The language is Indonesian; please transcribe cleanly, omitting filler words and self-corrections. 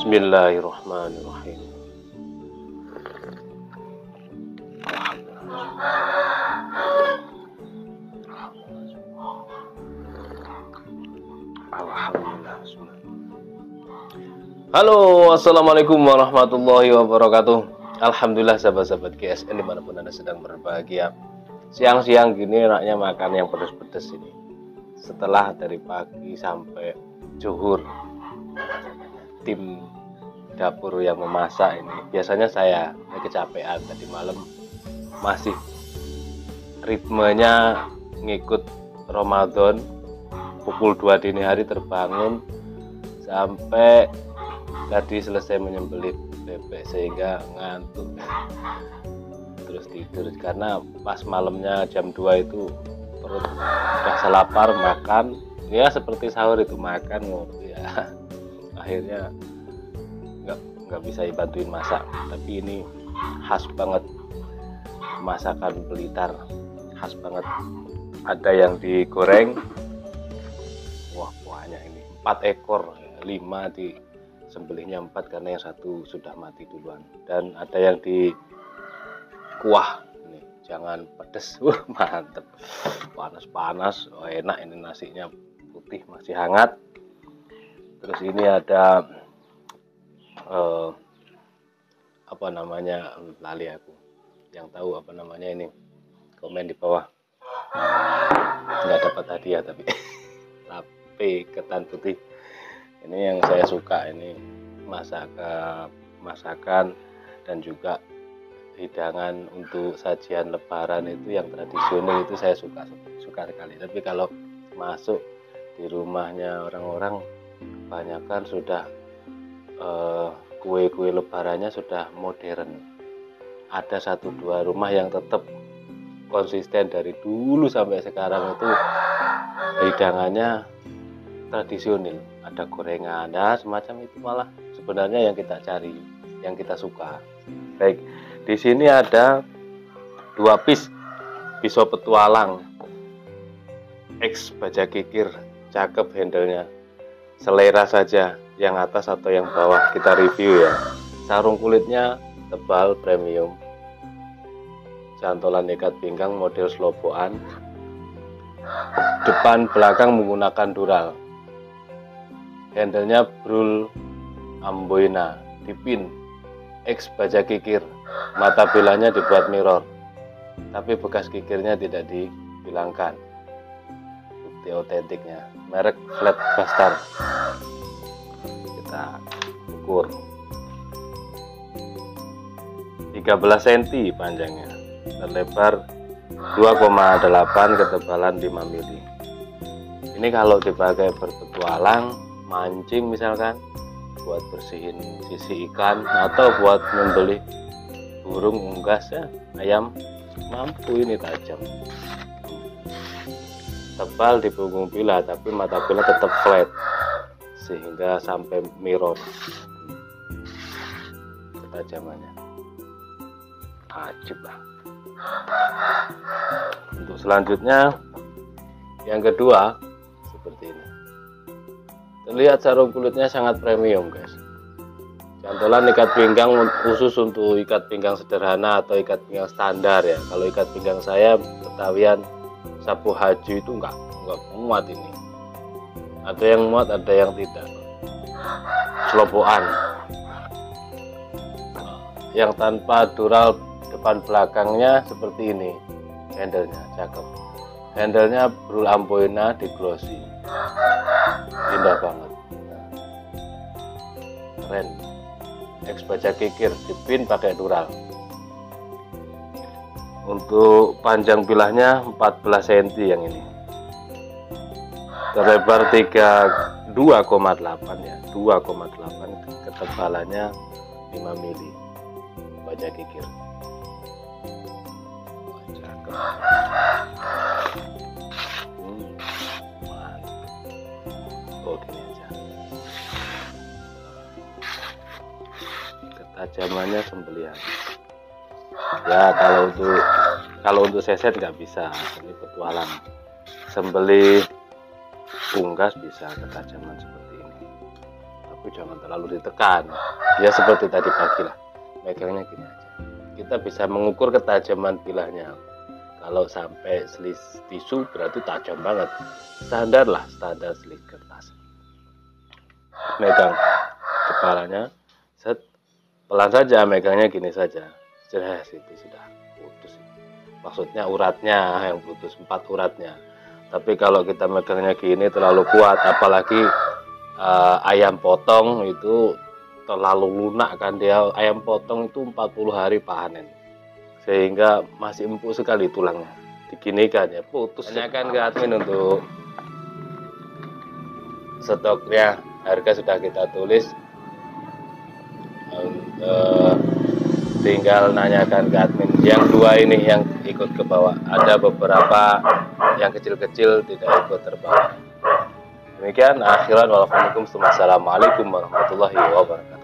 Bismillahirrahmanirrahim. Alhamdulillah. Halo, assalamualaikum warahmatullahi wabarakatuh. Alhamdulillah sahabat-sahabat GSN dimanapun Anda sedang berbahagia. Siang-siang gini enaknya makan yang pedas-pedas ini. Setelah dari pagi sampai zuhur, tim dapur yang memasak ini biasanya saya kecapean. Tadi malam masih ritmenya ngikut Ramadan, pukul 2 dini hari terbangun sampai tadi selesai menyembelih bebek sehingga ngantuk, terus tidur karena pas malamnya jam 2 itu perut udah lapar, makan ya seperti sahur itu, makan ngopi ya. Akhirnya nggak bisa dibantuin masak, tapi ini khas banget masakan Blitar, khas banget. Ada yang digoreng, wah banyak ini, 4 ekor, 5 disembelihnya 4 karena yang satu sudah mati duluan, dan ada yang di kuah ini, jangan pedes, mantep, panas-panas, enak ini, nasinya putih masih hangat. Terus ini ada apa namanya, lali aku, yang tahu apa namanya ini komen di bawah. Nggak dapat hadiah tapi ketan putih ini yang saya suka, ini masakan dan juga hidangan untuk sajian lebaran itu yang tradisional itu saya suka sekali. Tapi kalau masuk di rumahnya orang-orang kebanyakan sudah kue-kue lebarannya sudah modern. Ada 1-2 rumah yang tetap konsisten dari dulu sampai sekarang itu hidangannya tradisional, ada gorengan, ada semacam itu, malah sebenarnya yang kita cari, yang kita suka. Baik, di sini ada 2 pisau petualang X baja kikir, cakep handlenya, selera saja yang atas atau yang bawah kita review ya. Sarung kulitnya tebal premium, cantolan ikat pinggang model sloboan, depan belakang menggunakan dural, handlenya brul amboina, dipin X baja kikir, mata bilanya dibuat mirror tapi bekas kikirnya tidak dihilangkan, bukti otentiknya, merek Flat Bastard. Kita ukur 13 cm panjangnya, lebar 2,8, ketebalan 5 mili. Ini kalau dipakai berpetualang, mancing misalkan, buat bersihin sisi ikan atau buat membeli burung unggas ya, ayam, mampu ini tajam. Tebal di punggung bila tapi mata bila tetap flat sehingga sampai mirror ketajamannya, ajib lah. Untuk selanjutnya yang kedua seperti ini, terlihat sarung kulitnya sangat premium guys. Cantolan ikat pinggang khusus untuk ikat pinggang sederhana atau ikat pinggang standar ya. Kalau ikat pinggang saya ketahuan sapu haji itu enggak muat ini. Ada yang muat, ada yang tidak. Sloboan yang tanpa dural depan belakangnya seperti ini, handlenya cakep, handlenya brul amboina di glossy, indah banget, keren. X baja kikir, dipin pakai dural. Untuk panjang bilahnya 14 cm yang ini, terlebar 2,8 ya, 2,8, ketebalannya 5 mili, baja kikir. Cakep. Oh gini aja, ketajamannya sembelihan ya. Kalau untuk seset nggak bisa, ini petualang. Sembelih unggas bisa ketajaman seperti ini, tapi tapi jangan terlalu ditekan. Ya seperti tadi pagi lah, megangnya gini aja. Kita bisa mengukur ketajaman bilahnya. Kalau sampai selis tisu berarti tajam banget. Standar selis kertas. Megang kepalanya, set, pelan saja, megangnya gini saja. Jelas itu sudah putus. Maksudnya uratnya yang putus, 4 uratnya. Tapi kalau kita megangnya gini terlalu kuat, apalagi ayam potong itu terlalu lunak kan dia. Ayam potong itu 40 hari panen, sehingga masih empuk sekali tulangnya. Diginikan ya putus. Tanyakan ke admin untuk stoknya, harga sudah kita tulis. Tinggal nanyakan ke admin. Yang 2 ini yang ikut ke bawah, ada beberapa yang kecil-kecil tidak ikut terbawa. Demikian, akhiran walaupun assalamualaikum warahmatullahi wabarakatuh.